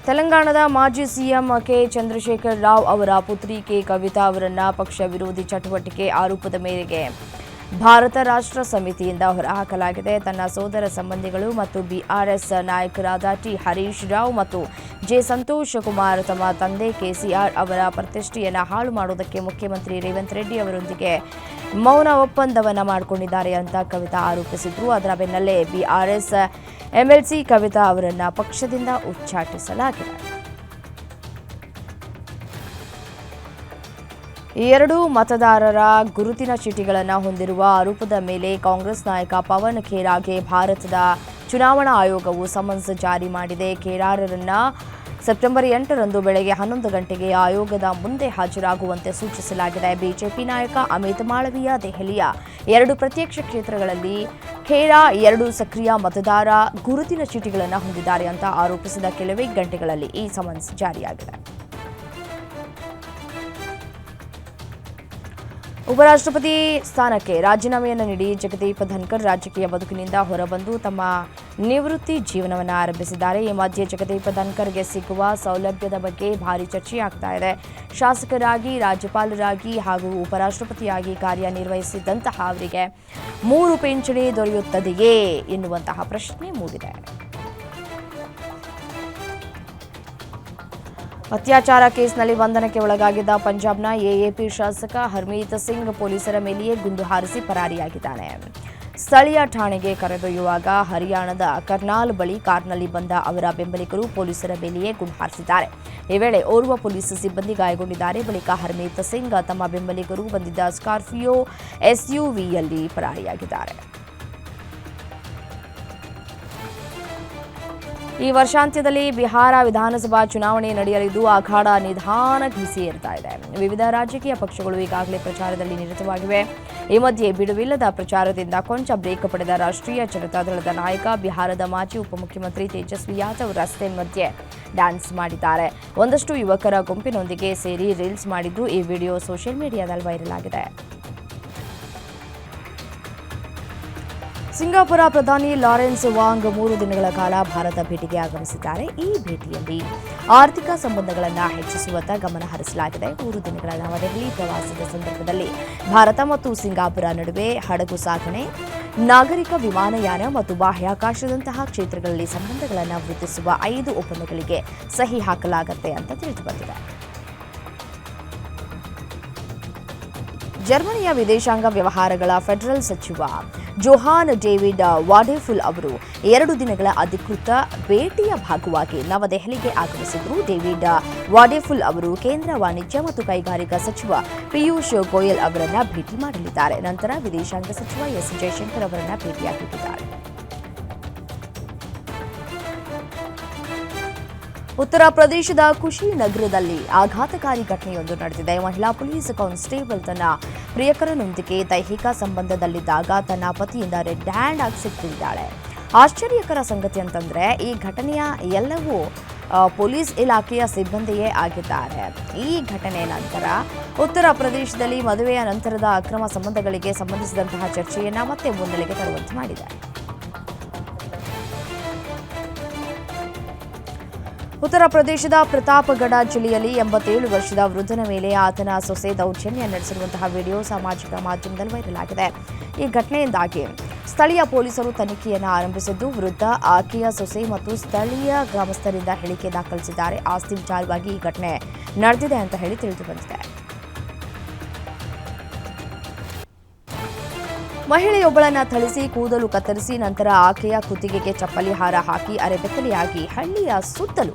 ತೆಲಂಗಾಣದ ಮಾಜಿ ಸಿಎಂ ಕೆ ಚಂದ್ರಶೇಖರ್ ರಾವ್ ಅವರ ಪುತ್ರಿ ಕೆ ಕವಿತಾ ಅವರನ್ನ ಪಕ್ಷ ವಿರೋಧಿ ಚಟುವಟಿಕೆ ಆರೋಪದ ಮೇರೆಗೆ ಭಾರತ ರಾಷ್ಟ್ರ ಸಮಿತಿಯಿಂದ ಹೊರಹಾಕಲಾಗಿದೆ. ತನ್ನ ಸೋದರ ಸಂಬಂಧಿಗಳು ಮತ್ತು ಬಿಆರ್ಎಸ್ ನಾಯಕರಾದ ಟಿ ಹರೀಶ್ ರಾವ್ ಮತ್ತು ಜೆ ಸಂತೋಷ್ ಕುಮಾರ್ ತಮ್ಮ ತಂದೆ ಕೆಸಿಆರ್ ಅವರ ಪ್ರತಿಷ್ಠೆಯನ್ನು ಹಾಳು ಮಾಡುವುದಕ್ಕೆ ಮುಖ್ಯಮಂತ್ರಿ ರೇವಂತ್ ರೆಡ್ಡಿ ಅವರೊಂದಿಗೆ ಮೌನ ಒಪ್ಪಂದವನ್ನು ಮಾಡಿಕೊಂಡಿದ್ದಾರೆ ಅಂತ ಕವಿತಾ ಆರೋಪಿಸಿದ್ರು. ಅದರ ಬೆನ್ನಲ್ಲೇ ಬಿಆರ್ಎಸ್ ಎಂಎಲ್ಸಿ ಕವಿತಾ ಅವರನ್ನು ಪಕ್ಷದಿಂದ ಉಚ್ಚಾಟಿಸಲಾಗಿದೆ. ಎರಡೂ ಮತದಾರರ ಗುರುತಿನ ಚೀಟಿಗಳನ್ನು ಹೊಂದಿರುವ ಆರೋಪದ ಮೇಲೆ ಕಾಂಗ್ರೆಸ್ ನಾಯಕ ಪವನ್ ಖೇರಾಗೆ ಭಾರತದ ಚುನಾವಣಾ ಆಯೋಗವು ಸಮನ್ಸ್ ಜಾರಿ ಮಾಡಿದೆ. ಖೇರಾರರನ್ನ ಸೆಪ್ಟೆಂಬರ್ 8ರಂದು ಬೆಳಗ್ಗೆ 11 ಗಂಟೆಗೆ ಆಯೋಗದ ಮುಂದೆ ಹಾಜರಾಗುವಂತೆ ಸೂಚಿಸಲಾಗಿದೆ. ಬಿಜೆಪಿ ನಾಯಕ ಅಮಿತ್ ಮಾಳವಿಯ ದೆಹಲಿಯ 2 ಪ್ರತ್ಯಕ್ಷ ಕ್ಷೇತ್ರಗಳಲ್ಲಿ ಖೇರಾ 2 ಸಕ್ರಿಯ ಮತದಾರ ಗುರುತಿನ ಚೀಟಿಗಳನ್ನು ಹೊಂದಿದ್ದಾರೆ ಅಂತ ಆರೋಪಿಸಿದ ಕೆಲವೇ ಗಂಟೆಗಳಲ್ಲಿ ಈ ಸಮನ್ಸ್ ಜಾರಿಯಾಗಿದೆ. ಉಪರಾಷ್ಟ್ರಪತಿ ಸ್ಥಾನಕ್ಕೆ ರಾಜೀನಾಮೆಯನ್ನು ನೀಡಿ ಜಗದೀಪ್ ಧನ್ಕರ್ ರಾಜಕೀಯ ಬದುಕಿನಿಂದ ಹೊರಬಂದು ತಮ್ಮ ನಿವೃತ್ತಿ ಜೀವನವನ್ನು ಆರಂಭಿಸಿದ್ದಾರೆ. ಈ ಮಧ್ಯೆ ಜಗದೀಪ್ ಧನ್ಕರ್ಗೆ ಸಿಗುವ ಸೌಲಭ್ಯದ ಬಗ್ಗೆ ಭಾರಿ ಚರ್ಚೆಯಾಗ್ತಾ ಇದೆ. ಶಾಸಕರಾಗಿ, ರಾಜ್ಯಪಾಲರಾಗಿ ಹಾಗೂ ಉಪರಾಷ್ಟ್ರಪತಿಯಾಗಿ ಕಾರ್ಯನಿರ್ವಹಿಸಿದಂತಹ ಅವರಿಗೆ 3 ಪಿಂಚಣಿ ದೊರೆಯುತ್ತದೆಯೇ ಎನ್ನುವಂತಹ ಪ್ರಶ್ನೆ ಮೂಡಿದೆ. ಅತ್ಯಾಚಾರ ಕೇಸ್ನಲ್ಲಿ ಬಂಧನಕ್ಕೆ ಒಳಗಾಗಿದ್ದ ಪಂಜಾಬ್ನ ಎಎಪಿ ಶಾಸಕ ಹರ್ಮೀತ್ ಸಿಂಗ್ ಪೊಲೀಸರ ಮೇಲೆಯೇ ಗುಂಡು ಹಾರಿಸಿ ಪರಾರಿಯಾಗಿದ್ದಾನೆ. ಸ್ಥಳೀಯ ಠಾಣೆಗೆ ಕರೆದೊಯ್ಯುವಾಗ ಹರಿಯಾಣದ ಕರ್ನಾಲ್ ಬಳಿ ಕಾರ್ನಲ್ಲಿ ಬಂದ ಅವರ ಬೆಂಬಲಿಗರು ಪೊಲೀಸರ ಮೇಲೆಯೇ ಗುಂಡು ಹಾರಿಸಿದ್ದಾರೆ. ಈ ವೇಳೆ ಓರ್ವ ಪೊಲೀಸ್ ಸಿಬ್ಬಂದಿ ಗಾಯಗೊಂಡಿದ್ದಾರೆ. ಬಳಿಕ ಹರ್ಮೀತ್ ಸಿಂಗ್ ತಮ್ಮ ಬೆಂಬಲಿಗರು ಬಂದಿದ್ದ ಸ್ಕಾರ್ಪಿಯೋ ಎಸ್ಯುವಿಯಲ್ಲಿ ಪರಾರಿಯಾಗಿದ್ದಾರೆ. ಈ ವರ್ಷಾಂತ್ಯದಲ್ಲಿ ಬಿಹಾರ ವಿಧಾನಸಭಾ ಚುನಾವಣೆ ನಡೆಯಲಿದ್ದು ಅಖಾಡ ನಿಧಾನ ಬಿಸಿಯೇರ್ತಾ ಇದೆ. ವಿವಿಧ ರಾಜಕೀಯ ಪಕ್ಷಗಳು ಈಗಾಗಲೇ ಪ್ರಚಾರದಲ್ಲಿ ನಿರತವಾಗಿವೆ. ಈ ಮಧ್ಯೆ ಬಿಡುವಿಲ್ಲದ ಪ್ರಚಾರದಿಂದ ಕೊಂಚ ಬ್ರೇಕ್ ಪಡೆದ ರಾಷ್ಟ್ರೀಯ ಜನತಾದಳದ ನಾಯಕ ಬಿಹಾರದ ಮಾಜಿ ಉಪಮುಖ್ಯಮಂತ್ರಿ ತೇಜಸ್ವಿ ಯಾದವ್ ರಸ್ತೆ ಮಧ್ಯೆ ಡ್ಯಾನ್ಸ್ ಮಾಡಿದ್ದಾರೆ. ಒಂದಷ್ಟು ಯುವಕರ ಗುಂಪಿನೊಂದಿಗೆ ಸೇರಿ ರೀಲ್ಸ್ ಮಾಡಿದ್ದು ಈ ವಿಡಿಯೋ ಸೋಷಿಯಲ್ ಮೀಡಿಯಾದಲ್ಲಿ ವೈರಲ್ ಆಗಿದೆ. ಸಿಂಗಾಪುರ ಪ್ರಧಾನಿ ಲಾರೆನ್ಸ್ ವಾಂಗ್ 3 ದಿನಗಳ ಕಾಲ ಭಾರತ ಭೇಟಿಗೆ ಆಗಮಿಸಿದ್ದಾರೆ. ಈ ಭೇಟಿಯಲ್ಲಿ ಆರ್ಥಿಕ ಸಂಬಂಧಗಳನ್ನು ಹೆಚ್ಚಿಸುವತ್ತ ಗಮನ ಹರಿಸಲಾಗಿದೆ. 3 ದಿನಗಳ ನವದೆಹಲಿ ಪ್ರವಾಸದ ಸಂದರ್ಭದಲ್ಲಿ ಭಾರತ ಮತ್ತು ಸಿಂಗಾಪುರ ನಡುವೆ ಹಡಗು ಸಾಗಣೆ, ನಾಗರಿಕ ವಿಮಾನಯಾನ ಮತ್ತು ಬಾಹ್ಯಾಕಾಶದಂತಹ ಕ್ಷೇತ್ರಗಳಲ್ಲಿ ಸಂಬಂಧಗಳನ್ನು ವೃದ್ಧಿಸುವ 5 ಒಪ್ಪಂದಗಳಿಗೆ ಸಹಿ ಹಾಕಲಾಗುತ್ತೆ ಅಂತ ತಿಳಿದುಬಂದಿದೆ. ಜರ್ಮನಿಯ ವಿದೇಶಾಂಗ ವ್ಯವಹಾರಗಳ ಫೆಡರಲ್ ಸಚಿವ ಜೋಹಾನ್ ಡೇವಿಡ್ ವಾಡೆಫುಲ್ ಅವರು 2 ದಿನಗಳ ಅಧಿಕೃತ ಭೇಟಿಯ ಭಾಗವಾಗಿ ನವದೆಹಲಿಗೆ ಆಗಮಿಸಿದರು. ಡೇವಿಡ್ ವಾಡೆಫುಲ್ ಅವರು ಕೇಂದ್ರ ವಾಣಿಜ್ಯ ಮತ್ತು ಕೈಗಾರಿಕಾ ಸಚಿವ ಪಿಯೂಷ್ ಗೋಯಲ್ ಅವರನ್ನ ಭೇಟಿ ಮಾಡಲಿದ್ದಾರೆ. ನಂತರ ವಿದೇಶಾಂಗ ಸಚಿವ ಎಸ್ ಜಯಶಂಕರ್ ಅವರನ್ನ ಭೇಟಿಯಾಗಲಿದ್ದಾರೆ. ಉತ್ತರ ಪ್ರದೇಶದ ಕುಶಿನಗರದಲ್ಲಿ ಆಘಾತಕಾರಿ ಘಟನೆಯೊಂದು ನಡೆದಿದೆ. ಮಹಿಳಾ ಪೊಲೀಸ್ ಕಾನ್ಸ್ಟೇಬಲ್ ತನ್ನ ಪ್ರಿಯಕರನೊಂದಿಗೆ ದೈಹಿಕ ಸಂಬಂಧದಲ್ಲಿದ್ದಾಗ ತನ್ನ ಪತಿಯಿಂದ ರೆಡ್ ಹ್ಯಾಂಡ್ ಆಗಿ ಸಿಕ್ಕಿದ್ದಾಳೆ. ಆಶ್ಚರ್ಯಕರ ಸಂಗತಿ ಅಂತಂದ್ರೆ ಈ ಘಟನೆಯ ಎಲ್ಲವೂ ಪೊಲೀಸ್ ಇಲಾಖೆಯ ಸಿಬ್ಬಂದಿಯೇ ಆಗಿದ್ದಾರೆ. ಈ ಘಟನೆ ನಂತರ ಉತ್ತರ ಪ್ರದೇಶದಲ್ಲಿ ಮದುವೆಯ ನಂತರದ ಅಕ್ರಮ ಸಂಬಂಧಗಳಿಗೆ ಸಂಬಂಧಿಸಿದಂತಹ ಚರ್ಚೆಯನ್ನ ಮತ್ತೆ ಮುನ್ನೆಲೆಗೆ ತರುವಂತೆ ಮಾಡಿದೆ. ಉತ್ತರ ಪ್ರದೇಶದ ಪ್ರತಾಪಗಢ ಜಿಲ್ಲೆಯಲ್ಲಿ 87 ವರ್ಷದ ವೃದ್ಧನ ಮೇಲೆ ಆತನ ಸೊಸೆ ದೌರ್ಜನ್ಯ ನಡೆಸಿರುವಂತಹ ವಿಡಿಯೋ ಸಾಮಾಜಿಕ ಮಾಧ್ಯಮದಲ್ಲಿ ವೈರಲ್ ಆಗಿದೆ. ಈ ಘಟನೆಯಿಂದಾಗಿ ಸ್ಥಳೀಯ ಪೊಲೀಸರು ತನಿಖೆಯನ್ನು ಆರಂಭಿಸಿದ್ದು, ವೃದ್ಧ, ಆಕೆಯ ಸೊಸೆ ಮತ್ತು ಸ್ಥಳೀಯ ಗ್ರಾಮಸ್ಥರಿಂದ ಹೇಳಿಕೆ ದಾಖಲಿಸಿದ್ದಾರೆ. ಆಸ್ತಿ ವಿಚಾರವಾಗಿ ಈ ಘಟನೆ ನಡೆದಿದೆ ಅಂತ ಹೇಳಿ ತಿಳಿದುಬಂದಿದೆ. ಮಹಿಳೆಯೊಬ್ಬಳನ್ನ ಥಳಿಸಿ ಕೂದಲು ಕತ್ತರಿಸಿ ನಂತರ ಆಕೆಯ ಕುತ್ತಿಗೆಗೆ ಚಪ್ಪಲಿ ಹಾರ ಹಾಕಿ ಅರೆಬೆತ್ತಲೆಯಾಗಿ ಹಳ್ಳಿಯ ಸುತ್ತಲೂ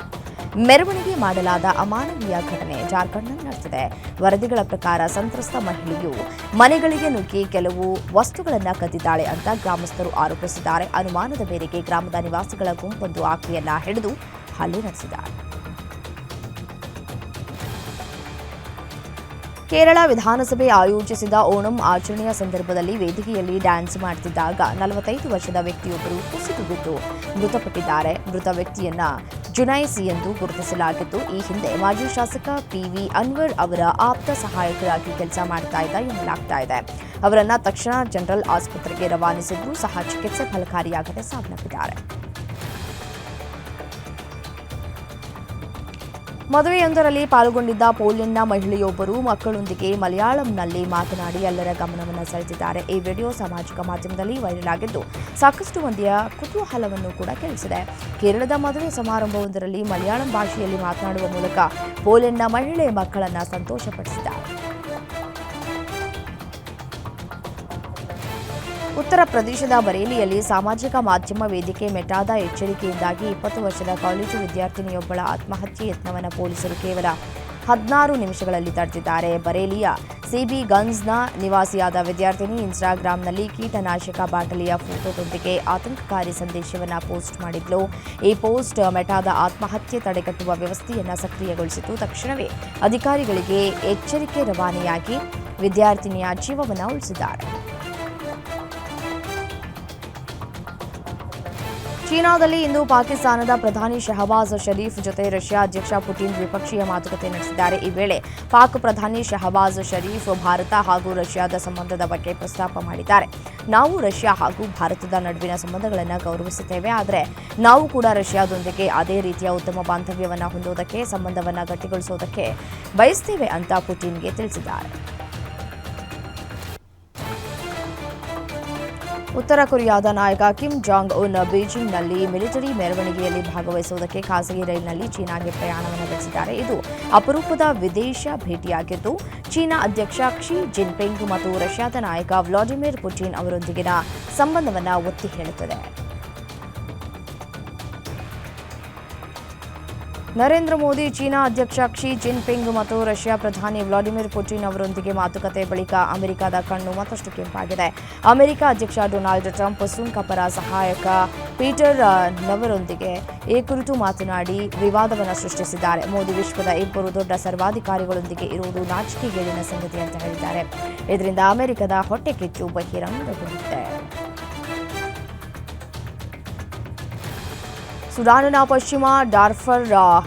ಮೆರವಣಿಗೆ ಮಾಡಲಾದ ಅಮಾನವೀಯ ಘಟನೆ ಜಾರ್ಖಂಡ್ನಲ್ಲಿ ನಡೆದಿದೆ. ವರದಿಗಳ ಪ್ರಕಾರ ಸಂತ್ರಸ್ತ ಮಹಿಳೆಯು ಮನೆಗಳಿಗೆ ನುಗ್ಗಿ ಕೆಲವು ವಸ್ತುಗಳನ್ನು ಕದ್ದಿದ್ದಾಳೆ ಅಂತ ಗ್ರಾಮಸ್ಥರು ಆರೋಪಿಸಿದ್ದಾರೆ. ಅನುಮಾನದ ಮೇರೆಗೆ ಗ್ರಾಮದ ನಿವಾಸಿಗಳ ಗುಂಪೊಂದು ಆಕೆಯನ್ನ ಹಿಡಿದು ಹಲ್ಲೆ ನಡೆಸಿದ್ದಾರೆ. ಕೇರಳ ವಿಧಾನಸಭೆ ಆಯೋಜಿಸಿದ ಓಣಂ ಆಚರಣೆಯ ಸಂದರ್ಭದಲ್ಲಿ ವೇದಿಕೆಯಲ್ಲಿ ಡ್ಯಾನ್ಸ್ ಮಾಡುತ್ತಿದ್ದಾಗ 45 ವರ್ಷದ ವ್ಯಕ್ತಿಯೊಬ್ಬರು ಕುಸಿದು ಬಿದ್ದು ಮೃತಪಟ್ಟಿದ್ದಾರೆ. ಮೃತ ವ್ಯಕ್ತಿಯನ್ನ ಜುನೈಸಿ ಎಂದು ಗುರುತಿಸಲಾಗಿದ್ದು, ಈ ಹಿಂದೆ ಮಾಜಿ ಶಾಸಕ ಪಿವಿ ಅನ್ವರ್ ಅವರ ಆಪ್ತ ಸಹಾಯಕರಾಗಿ ಕೆಲಸ ಮಾಡ್ತಾ ಇದ್ದ ಎನ್ನಲಾಗ್ತಾ ಇದೆ. ಅವರನ್ನ ತಕ್ಷಣ ಜನರಲ್ ಆಸ್ಪತ್ರೆಗೆ ರವಾನಿಸಿದ್ರು ಸಹ ಚಿಕಿತ್ಸೆ ಫಲಕಾರಿಯಾಗದೆ ಸಾವನ್ನಪ್ಪಿದ್ದಾರೆ. ಮದುವೆಯೊಂದರಲ್ಲಿ ಪಾಲ್ಗೊಂಡಿದ್ದ ಪೋಲೆಂಡ್ನ ಮಹಿಳೆಯೊಬ್ಬರು ಮಕ್ಕಳೊಂದಿಗೆ ಮಲಯಾಳಂನಲ್ಲಿ ಮಾತನಾಡಿ ಎಲ್ಲರ ಗಮನವನ್ನು ಸೆಳೆದಿದ್ದಾರೆ. ಈ ವಿಡಿಯೋ ಸಾಮಾಜಿಕ ಮಾಧ್ಯಮದಲ್ಲಿ ವೈರಲ್ ಆಗಿದ್ದು ಸಾಕಷ್ಟು ಮಂದಿಯ ಕುತೂಹಲವನ್ನು ಕೂಡ ಕೆರಳಿಸಿದೆ. ಕೇರಳದ ಮದುವೆ ಸಮಾರಂಭವೊಂದರಲ್ಲಿ ಮಲಯಾಳಂ ಭಾಷೆಯಲ್ಲಿ ಮಾತನಾಡುವ ಮೂಲಕ ಪೋಲೆಂಡ್ನ ಮಹಿಳೆ ಮಕ್ಕಳನ್ನು ಸಂತೋಷಪಡಿಸಿದ್ದಾರೆ. ಉತ್ತರ ಪ್ರದೇಶದ ಬರೇಲಿಯಲ್ಲಿ ಸಾಮಾಜಿಕ ಮಾಧ್ಯಮ ವೇದಿಕೆ ಮೆಟಾದ ಎಚ್ಚರಿಕೆಯಿಂದಾಗಿ 20 ವರ್ಷದ ಕಾಲೇಜು ವಿದ್ಯಾರ್ಥಿನಿಯೊಬ್ಬಳ ಆತ್ಮಹತ್ಯೆ ಯತ್ನವನ್ನು ಪೊಲೀಸರು ಕೇವಲ 16 ನಿಮಿಷಗಳಲ್ಲಿ ತಡೆದಿದ್ದಾರೆ. ಬರೇಲಿಯ ಸಿಬಿ ಗಂಜ್ನ ನಿವಾಸಿಯಾದ ವಿದ್ಯಾರ್ಥಿನಿ ಇನ್ಸ್ಟಾಗ್ರಾಂನಲ್ಲಿ ಕೀಟನಾಶಕ ಬಾಟಲಿಯ ಫೋಟೋದೊಂದಿಗೆ ಆತಂಕಕಾರಿ ಸಂದೇಶವನ್ನು ಪೋಸ್ಟ್ ಮಾಡಿದ್ಲು. ಈ ಪೋಸ್ಟ್ ಮೆಟಾದ ಆತ್ಮಹತ್ಯೆ ತಡೆಗಟ್ಟುವ ವ್ಯವಸ್ಥೆಯನ್ನು ಸಕ್ರಿಯಗೊಳಿಸಿತು. ತಕ್ಷಣವೇ ಅಧಿಕಾರಿಗಳಿಗೆ ಎಚ್ಚರಿಕೆ ರವಾನೆಯಾಗಿ ವಿದ್ಯಾರ್ಥಿನಿಯ ಜೀವವನ್ನು ಉಳಿಸಿದ್ದಾರೆ. ಚೀನಾದಲ್ಲಿ ಇಂದು ಪಾಕಿಸ್ತಾನದ ಪ್ರಧಾನಿ ಶಹಬಾಜ್ ಶರೀಫ್ ಜೊತೆ ರಷ್ಯಾ ಅಧ್ಯಕ್ಷ ಪುಟಿನ್ ದ್ವಿಪಕ್ಷೀಯ ಮಾತುಕತೆ ನಡೆಸಿದ್ದಾರೆ. ಈ ವೇಳೆ ಪಾಕ್ ಪ್ರಧಾನಿ ಶಹಬಾಜ್ ಶರೀಫ್ ಭಾರತ ಹಾಗೂ ರಷ್ಯಾದ ಸಂಬಂಧದ ಬಗ್ಗೆ ಪ್ರಸ್ತಾಪ ಮಾಡಿದ್ದಾರೆ. ನಾವು ರಷ್ಯಾ ಹಾಗೂ ಭಾರತದ ನಡುವಿನ ಸಂಬಂಧಗಳನ್ನು ಗೌರವಿಸುತ್ತೇವೆ, ಆದರೆ ನಾವು ಕೂಡ ರಷ್ಯಾದೊಂದಿಗೆ ಅದೇ ರೀತಿಯ ಉತ್ತಮ ಬಾಂಧವ್ಯವನ್ನು ಹೊಂದೋದಕ್ಕೆ, ಸಂಬಂಧವನ್ನು ಗಟ್ಟಿಗೊಳಿಸೋದಕ್ಕೆ ಬಯಸ್ತೇವೆ ಅಂತ ಪುಟಿನ್ಗೆ ತಿಳಿಸಿದ್ದಾರೆ. ಉತ್ತರ ಕೊರಿಯಾದ ನಾಯಕ ಕಿಮ್ ಜಾಂಗ್ ಉನ್ ಬೀಜಿಂಗ್ನಲ್ಲಿ ಮಿಲಿಟರಿ ಮೆರವಣಿಗೆಯಲ್ಲಿ ಭಾಗವಹಿಸುವುದಕ್ಕೆ ಖಾಸಗಿ ರೈಲಿನಲ್ಲಿ ಚೀನಾಗೆ ಪ್ರಯಾಣವನ್ನು ಬೆಳೆಸಿದ್ದಾರೆ. ಇದು ಅಪರೂಪದ ವಿದೇಶ ಭೇಟಿಯಾಗಿದ್ದು ಚೀನಾ ಅಧ್ಯಕ್ಷ ಕ್ಸಿ ಜಿನ್ಪಿಂಗ್ ಮತ್ತು ರಷ್ಯಾದ ನಾಯಕ ವ್ಲಾಡಿಮಿರ್ ಪುಟಿನ್ ಅವರೊಂದಿಗಿನ ಸಂಬಂಧವನ್ನು ಒತ್ತಿ ಹೇಳುತ್ತದೆ. ನರೇಂದ್ರ ಮೋದಿ ಚೀನಾ ಅಧ್ಯಕ್ಷ ಕ್ಸಿ ಜಿನ್ಪಿಂಗ್ ಮತ್ತು ರಷ್ಯಾ ಪ್ರಧಾನಿ ವ್ಲಾಡಿಮಿರ್ ಪುಟಿನ್ ಅವರೊಂದಿಗೆ ಮಾತುಕತೆ ಬಳಿಕ ಅಮೆರಿಕದ ಕಣ್ಣು ಮತ್ತಷ್ಟು ಕೆಂಪಾಗಿದೆ. ಅಮೆರಿಕ ಅಧ್ಯಕ್ಷ ಡೊನಾಲ್ಡ್ ಟ್ರಂಪ್ ಸುಂಕ ಪರ ಸಹಾಯಕ ಪೀಟರ್ ನವರೊಂದಿಗೆ ಈ ಕುರಿತು ಮಾತನಾಡಿ ವಿವಾದವನ್ನು ಸೃಷ್ಟಿಸಿದ್ದಾರೆ. ಮೋದಿ ವಿಶ್ವದ 2 ದೊಡ್ಡ ಸರ್ವಾಧಿಕಾರಿಗಳೊಂದಿಗೆ ಇರುವುದು ನಾಚಿಕೆಗೇಡಿನ ಸಂಗತಿ ಅಂತ ಹೇಳಿದ್ದಾರೆ. ಇದರಿಂದ ಅಮೆರಿಕದ ಹೊಟ್ಟೆ ಕಿಚ್ಚು ಬಹಿರಂಗಗೊಂಡಿದೆ. ಸುಡಾನ್ನ ಪಶ್ಚಿಮ ಡಾರ್ಫರ್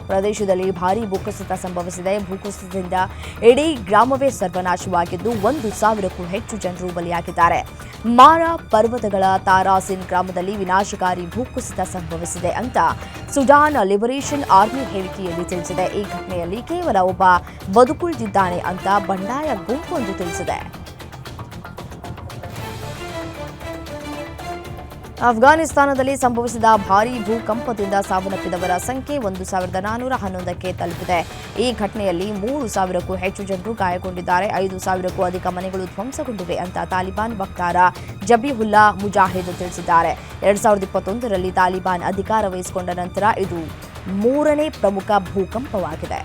ಪ್ರದೇಶದಲ್ಲಿ ಭಾರೀ ಭೂಕುಸಿತ ಸಂಭವಿಸಿದೆ. ಭೂಕುಸಿತದಿಂದ ಇಡೀ ಗ್ರಾಮವೇ ಸರ್ವನಾಶವಾಗಿದ್ದು 1,000ಕ್ಕೂ ಹೆಚ್ಚು ಜನರು ಬಲಿಯಾಗಿದ್ದಾರೆ. ಮಾರಾ ಪರ್ವತಗಳ ತಾರಾಸಿನ್ ಗ್ರಾಮದಲ್ಲಿ ವಿನಾಶಕಾರಿ ಭೂಕುಸಿತ ಸಂಭವಿಸಿದೆ ಅಂತ ಸುಡಾನ್ ಲಿಬರೇಷನ್ ಆರ್ಮಿ ಹೇಳಿಕೆಯಲ್ಲಿ ತಿಳಿಸಿದೆ. ಈ ಘಟನೆಯಲ್ಲಿ ಕೇವಲ ಒಬ್ಬ ಬದುಕುಳಿದಿದ್ದಾನೆ ಅಂತ ಬಂಡಾಯ ಗುಂಪೊಂದು ತಿಳಿಸಿದೆ. ಅಫ್ಘಾನಿಸ್ತಾನದಲ್ಲಿ ಸಂಭವಿಸಿದ ಭಾರೀ ಭೂಕಂಪದಿಂದ ಸಾವನ್ನಪ್ಪಿದವರ ಸಂಖ್ಯೆ 1,411ಕ್ಕೆ ತಲುಪಿದೆ. ಈ ಘಟನೆಯಲ್ಲಿ 3,000ಕ್ಕೂ ಹೆಚ್ಚು ಜನರು ಗಾಯಗೊಂಡಿದ್ದಾರೆ. 5,000ಕ್ಕೂ ಅಧಿಕ ಮನೆಗಳು ಧ್ವಂಸಗೊಂಡಿವೆ ಅಂತ ತಾಲಿಬಾನ್ ವಕ್ತಾರ ಜಬೀಹುಲ್ಲಾ ಮುಜಾಹಿದ್ ತಿಳಿಸಿದ್ದಾರೆ. 2021ರಲ್ಲಿ ತಾಲಿಬಾನ್ ಅಧಿಕಾರ ವಹಿಸಿಕೊಂಡ ನಂತರ ಇದು 3ನೇ ಪ್ರಮುಖ ಭೂಕಂಪವಾಗಿದೆ.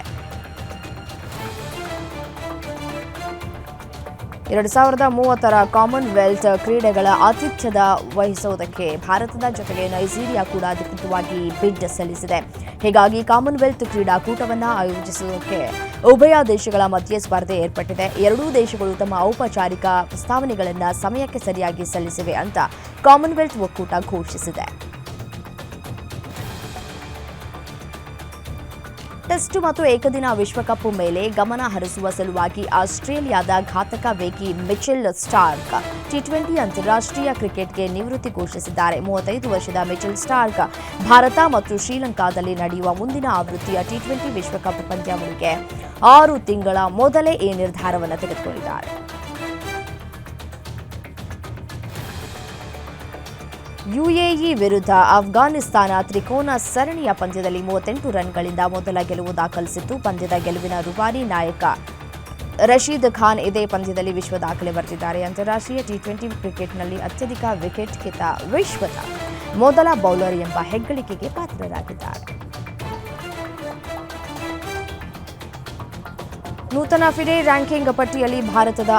2030ರ ಕಾಮನ್ವೆಲ್ತ್ ಕ್ರೀಡೆಗಳ ಆತಿಥ್ಯದ ವಹಿಸುವುದಕ್ಕೆ ಭಾರತದ ಜೊತೆಗೆ ನೈಜೀರಿಯಾ ಕೂಡ ಅಧಿಕೃತವಾಗಿ ಬಿಡ್ ಸಲ್ಲಿಸಿದೆ. ಹೀಗಾಗಿ ಕಾಮನ್ವೆಲ್ತ್ ಕ್ರೀಡಾಕೂಟವನ್ನು ಆಯೋಜಿಸುವುದಕ್ಕೆ ಉಭಯ ದೇಶಗಳ ಮಧ್ಯೆ ಸ್ಪರ್ಧೆ ಏರ್ಪಟ್ಟಿದೆ. ಎರಡೂ ದೇಶಗಳು ತಮ್ಮ ಔಪಚಾರಿಕ ಪ್ರಸ್ತಾವನೆಗಳನ್ನು ಸಮಯಕ್ಕೆ ಸರಿಯಾಗಿ ಸಲ್ಲಿಸಿವೆ ಅಂತ ಕಾಮನ್ವೆಲ್ತ್ ಒಕ್ಕೂಟ ಘೋಷಿಸಿದೆ. ಟೆಸ್ಟ್ ಮತ್ತು ಏಕದಿನ ವಿಶ್ವಕಪ್ ಮೇಲೆ ಗಮನ ಹರಿಸುವ ಸಲುವಾಗಿ ಆಸ್ಟ್ರೇಲಿಯಾದ ಘಾತಕ ವೇಗಿ ಮಿಚೆಲ್ ಸ್ಟಾರ್ಕ್ ಟಿ20 ಅಂತಾರಾಷ್ಟ್ರೀಯ ಕ್ರಿಕೆಟ್ಗೆ ನಿವೃತ್ತಿ ಘೋಷಿಸಿದ್ದಾರೆ. 35 ವರ್ಷದ ಮಿಚೆಲ್ ಸ್ಟಾರ್ಕ್ ಭಾರತ ಮತ್ತು ಶ್ರೀಲಂಕಾದಲ್ಲಿ ನಡೆಯುವ ಮುಂದಿನ ಆವೃತ್ತಿಯ ಟಿ20 ವಿಶ್ವಕಪ್ ಪಂದ್ಯಾವಳಿಗೆ 6 ತಿಂಗಳ ಮೊದಲೇ ಈ ನಿರ್ಧಾರವನ್ನು ತೆಗೆದುಕೊಂಡಿದ್ದಾರೆ. ಯುಎಇ ವಿರುದ್ಧ ಅಫ್ಘಾನಿಸ್ತಾನ ತ್ರಿಕೋನ ಸರಣಿಯ ಪಂದ್ಯದಲ್ಲಿ 38 ರನ್ಗಳಿಂದ ಮೊದಲ ಗೆಲುವು ದಾಖಲಿಸಿತ್ತು. ಪಂದ್ಯದ ಗೆಲುವಿನ ರೂವಾರಿ ನಾಯಕ ರಶೀದ್ ಖಾನ್ ಇದೇ ಪಂದ್ಯದಲ್ಲಿ ವಿಶ್ವ ದಾಖಲೆ ಬರೆದಿದ್ದಾರೆ. ಅಂತಾರಾಷ್ಟ್ರೀಯ ಟಿ20 ಕ್ರಿಕೆಟ್ನಲ್ಲಿ ಅತ್ಯಧಿಕ ವಿಕೆಟ್ ಕಿತ್ತ ವಿಶ್ವದ ಮೊದಲ ಬೌಲರ್ ಎಂಬ ಹೆಗ್ಗಳಿಕೆಗೆ ಪಾತ್ರರಾಗಿದ್ದಾರೆ. ನೂತನ ಫಿಡೆ ರ್ಯಾಂಕಿಂಗ್ ಪಟ್ಟಿಯಲ್ಲಿ ಭಾರತದ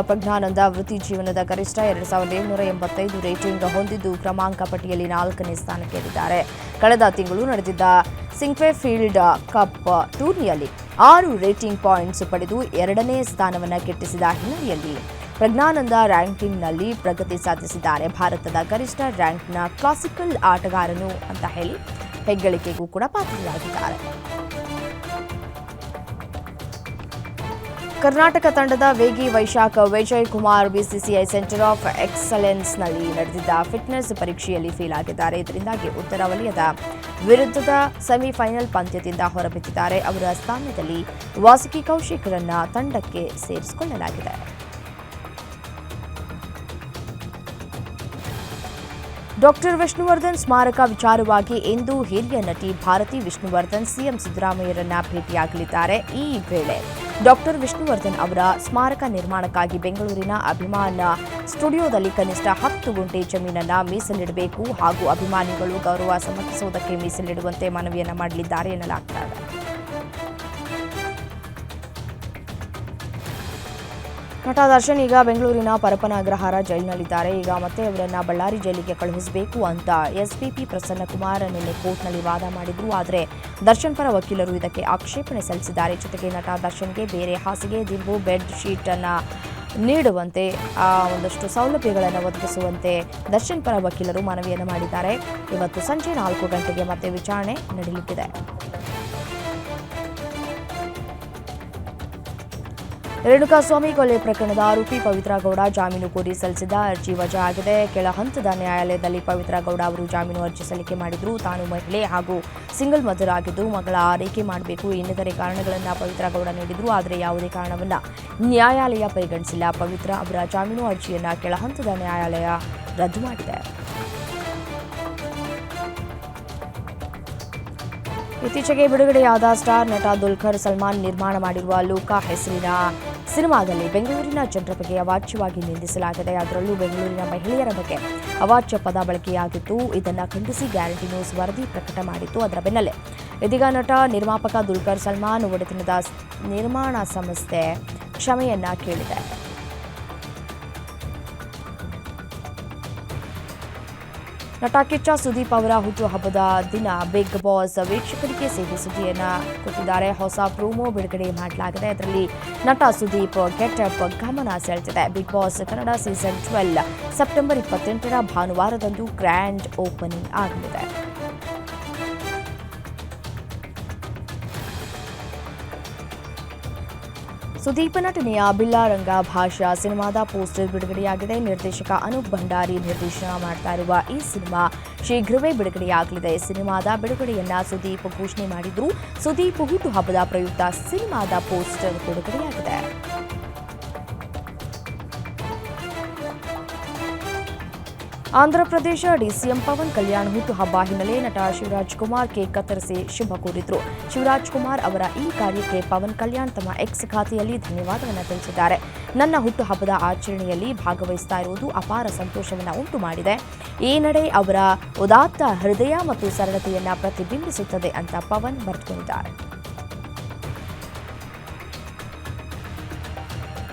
ಪ್ರಜ್ಞಾನಂದ ವೃತ್ತಿ ಜೀವನದ ಗರಿಷ್ಠ 2785 ರೇಟಿಂಗ್ ಹೊಂದಿದ್ದು ಕ್ರಮಾಂಕ ಪಟ್ಟಿಯಲ್ಲಿ 4ನೇ ಸ್ಥಾನಕ್ಕೇರಿದ್ದಾರೆ. ಕಳೆದ ತಿಂಗಳು ನಡೆದಿದ್ದ ಸಿಂಕ್ವೆ ಫೀಲ್ಡ್ ಕಪ್ ಟೂರ್ನಿಯಲ್ಲಿ 6 ರೇಟಿಂಗ್ ಪಾಯಿಂಟ್ಸ್ ಪಡೆದು 2ನೇ ಸ್ಥಾನವನ್ನು ಗಿಟ್ಟಿಸಿದ ಹಿನ್ನೆಲೆಯಲ್ಲಿ ಪ್ರಜ್ಞಾನಂದ ರ್ಯಾಂಕಿಂಗ್ನಲ್ಲಿ ಪ್ರಗತಿ ಸಾಧಿಸಿದ್ದಾರೆ. ಭಾರತದ ಗರಿಷ್ಠ ರ್ಯಾಂಕ್ನ ಕ್ಲಾಸಿಕಲ್ ಆಟಗಾರನು ಅಂತ ಹೇಳಿ ಹೆಗ್ಗಳಿಕೆಗೂ ಕೂಡ ಪಾತ್ರರಾಗಿದ್ದಾರೆ. ಕರ್ನಾಟಕ ತಂಡದ ವೇಗಿ Vyshak Vijay Kumar BCCI centre of ಎಕ್ಸಲೆನ್ಸ್ನಲ್ಲಿ ನಡೆದಿದ್ದ ಫಿಟ್ನೆಸ್ ಪರೀಕ್ಷೆಯಲ್ಲಿ ಫೇಲ್ ಆಗಿದ್ದಾರೆ. ಇದರಿಂದಾಗಿ ಉತ್ತರ ವಲಯದ ವಿರುದ್ಧದ ಸೆಮಿಫೈನಲ್ ಪಂದ್ಯದಿಂದ ಹೊರಬಿದ್ದಿದ್ದಾರೆ. ಅವರ ಸ್ಥಾನದಲ್ಲಿ ವಾಸುಕಿ ಕೌಶಿಕ್ರನ್ನ ತಂಡಕ್ಕೆ ಸೇರಿಸಿಕೊಳ್ಳಲಾಗಿದೆ. ಡಾಕ್ಟರ್ ವಿಷ್ಣುವರ್ಧನ್ ಸ್ಮಾರಕ ವಿಚಾರವಾಗಿ ಇಂದು ಹಿರಿಯ ನಟಿ ಭಾರತಿ ವಿಷ್ಣುವರ್ಧನ್ ಸಿಎಂ ಸಿದ್ದರಾಮಯ್ಯರನ್ನ ಭೇಟಿಯಾಗಲಿದ್ದಾರೆ. ಈ ವೇಳೆ ಡಾಕ್ಟರ್ ವಿಷ್ಣುವರ್ಧನ್ ಅವರ ಸ್ಮಾರಕ ನಿರ್ಮಾಣಕ್ಕಾಗಿ ಬೆಂಗಳೂರಿನ ಅಭಿಮಾನ ಸ್ಟುಡಿಯೋದಲ್ಲಿ ಕನಿಷ್ಠ 10 ಗುಂಟೆ ಜಮೀನನ್ನ ಮೀಸಲಿಡಬೇಕು ಹಾಗೂ ಅಭಿಮಾನಿಗಳು ಗೌರವ ಸಮರ್ಪಿಸುವುದಕ್ಕೆ ಮೀಸಲಿಡುವಂತೆ ಮನವಿಯನ್ನ ಮಾಡಲಿದ್ದಾರೆ ಎನ್ನಲಾಗುತ್ತದೆ. ನಟ ದರ್ಶನ್ ಈಗ ಬೆಂಗಳೂರಿನ ಪರಪ್ಪನ ಅಗ್ರಹಾರ ಜೈಲಿನಲ್ಲಿದ್ದಾರೆ. ಈಗ ಮತ್ತೆ ಅವರನ್ನ ಬಳ್ಳಾರಿ ಜೈಲಿಗೆ ಕಳುಹಿಸಬೇಕು ಅಂತ ಎಸ್ಪಿಪಿ ಪ್ರಸನ್ನಕುಮಾರ್ ನಿನ್ನೆ ಕೋರ್ಟ್ನಲ್ಲಿ ವಾದ ಮಾಡಿದ್ರು. ಆದರೆ ದರ್ಶನ್ ಪರ ವಕೀಲರು ಇದಕ್ಕೆ ಆಕ್ಷೇಪಣೆ ಸಲ್ಲಿಸಿದ್ದಾರೆ. ಜೊತೆಗೆ ನಟ ದರ್ಶನ್ಗೆ ಬೇರೆ ಹಾಸಿಗೆ, ದಿಂಬು, ಬೆಡ್ ಶೀಟ್ ಅನ್ನ ನೀಡುವಂತೆ ಒಂದಷ್ಟು ಸೌಲಭ್ಯಗಳನ್ನು ಒದಗಿಸುವಂತೆ ದರ್ಶನ್ ಪರ ವಕೀಲರು ಮನವಿಯನ್ನು ಮಾಡಿದ್ದಾರೆ. ಇವತ್ತು ಸಂಜೆ 4 ಗಂಟೆಗೆ ಮತ್ತೆ ವಿಚಾರಣೆ ನಡೆಯಲಿದೆ. ರೇಣುಕಾಸ್ವಾಮಿ ಕೊಲೆ ಪ್ರಕರಣದ ಆರೋಪಿ ಪವಿತ್ರ ಗೌಡ ಜಾಮೀನು ಕೋರಿ ಸಲ್ಲಿಸಿದ ಅರ್ಜಿ ವಜಾ ಆಗಿದೆ. ಕೆಳ ಹಂತದ ನ್ಯಾಯಾಲಯದಲ್ಲಿ ಪವಿತ್ರ ಗೌಡ ಅವರು ಜಾಮೀನು ಅರ್ಜಿ ಸಲ್ಲಿಕೆ ಮಾಡಿದ್ರು. ತಾನು ಮಹಿಳೆ ಹಾಗೂ ಸಿಂಗಲ್ ಮದರ್ ಆಗಿದ್ದು ಮಗಳ ಆರೈಕೆ ಮಾಡಬೇಕು ಇನ್ನಿತರೆ ಕಾರಣಗಳನ್ನು ಪವಿತ್ರ ಗೌಡ ನೀಡಿದ್ರು. ಆದರೆ ಯಾವುದೇ ಕಾರಣವನ್ನ ನ್ಯಾಯಾಲಯ ಪರಿಗಣಿಸಿಲ್ಲ. ಪವಿತ್ರ ಅವರ ಜಾಮೀನು ಅರ್ಜಿಯನ್ನ ಕೆಳ ಹಂತದ ನ್ಯಾಯಾಲಯ ರದ್ದು ಮಾಡಿದೆ. ಇತ್ತೀಚೆಗೆ ಬಿಡುಗಡೆಯಾದ ಸ್ಟಾರ್ ನಟ ದುಲ್ಕರ್ ಸಲ್ಮಾನ್ ನಿರ್ಮಾಣ ಮಾಡಿರುವ ಲೋಕ ಹೆಸರಿನ ಸಿನಿಮಾದಲ್ಲಿ ಬೆಂಗಳೂರಿನ ಜನರ ಬಗ್ಗೆ ಅವಾಚ್ಯವಾಗಿ ನಿಂದಿಸಲಾಗಿದೆ. ಅದರಲ್ಲೂ ಬೆಂಗಳೂರಿನ ಮಹಿಳೆಯರ ಬಗ್ಗೆ ಅವಾಚ್ಯ ಪದ ಬಳಕೆಯಾಗಿತ್ತು. ಇದನ್ನು ಖಂಡಿಸಿ ಗ್ಯಾರಂಟಿ ನ್ಯೂಸ್ ವರದಿ ಪ್ರಕಟ ಮಾಡಿತ್ತು. ಅದರ ಬೆನ್ನಲ್ಲೇ ಇದೀಗ ನಟ ನಿರ್ಮಾಪಕ ದುಲ್ಕರ್ ಸಲ್ಮಾನ್ ಒಡೆತನದ ನಿರ್ಮಾಣ ಸಂಸ್ಥೆ ಕ್ಷಮೆಯನ್ನ ಕೇಳಿದೆ. ನಟ ಕಿಚ್ಚ ಸುದೀಪ್ ಅವರ ಹುಟ್ಟುಹಬ್ಬದ ದಿನ ಬಿಗ್ ಬಾಸ್ ವೀಕ್ಷಕರಿಗೆ ಸಿಹಿ ಸುದ್ದಿಯನ್ನ ಕೊಟ್ಟಿದ್ದಾರೆ. ಹೊಸ ಪ್ರೋಮೋ ಬಿಡುಗಡೆ ಮಾಡಲಾಗಿದೆ. ಅದರಲ್ಲಿ ನಟ ಸುದೀಪ್ ಗೆಟಪ್ ಗಮನ ಸೆಳೆದಿದೆ. Bigg Boss Kannada season 12 September 28ರ ಭಾನುವಾರದಂದು ಗ್ರ್ಯಾಂಡ್ ಓಪನಿಂಗ್ ಆಗಲಿದೆ. ಸುದೀಪ್ ನಟನೆಯ ಬಿಲ್ಲಾರಂಗ ಭಾಷಾ ಸಿನಿಮಾದ ಪೋಸ್ಟರ್ ಬಿಡುಗಡೆಯಾಗಿದೆ. ನಿರ್ದೇಶಕ ಅನೂಪ್ ಭಂಡಾರಿ ನಿರ್ದೇಶನ ಮಾಡ್ತಾ ಇರುವ ಈ ಸಿನಿಮಾ ಶೀಘ್ರವೇ ಬಿಡುಗಡೆಯಾಗಲಿದೆ. ಸಿನಿಮಾದ ಬಿಡುಗಡೆಯನ್ನ ಸುದೀಪ್ ಘೋಷಣೆ ಮಾಡಿದ್ರು. ಸುದೀಪ್ ಹುಟ್ಟುಹಬ್ಬದ ಪ್ರಯುಕ್ತ ಸಿನಿಮಾದ ಪೋಸ್ಟರ್ ಬಿಡುಗಡೆಯಾಗಿದೆ. ಆಂಧ್ರಪ್ರದೇಶ ಡಿಸಿಎಂ ಪವನ್ ಕಲ್ಯಾಣ್ ಹುಟ್ಟುಹಬ್ಬ ಹಿನ್ನೆಲೆ ನಟ ಶಿವರಾಜ್ ಕುಮಾರ್ ಕೇಕ್ ಕತ್ತರಿಸಿ ಶುಭ ಕೋರಿದ್ರು. ಶಿವರಾಜ್ ಕುಮಾರ್ ಅವರ ಈ ಕಾರ್ಯಕ್ಕೆ ಪವನ್ ಕಲ್ಯಾಣ್ ತಮ್ಮ ಎಕ್ಸ್ ಖಾತೆಯಲ್ಲಿ ಧನ್ಯವಾದವನ್ನು ತಿಳಿಸಿದ್ದಾರೆ. ನನ್ನ ಹುಟ್ಟುಹಬ್ಬದ ಆಚರಣೆಯಲ್ಲಿ ಭಾಗವಹಿಸ್ತಾ ಇರುವುದು ಅಪಾರ ಸಂತೋಷವನ್ನು ಉಂಟು ಮಾಡಿದೆ. ಈ ನಡೆ ಅವರ ಉದಾತ್ತ ಹೃದಯ ಮತ್ತು ಸರಳತೆಯನ್ನ ಪ್ರತಿಬಿಂಬಿಸುತ್ತದೆ ಅಂತ ಪವನ್ ಬರೆದುಕೊಂಡಿದ್ದಾರೆ.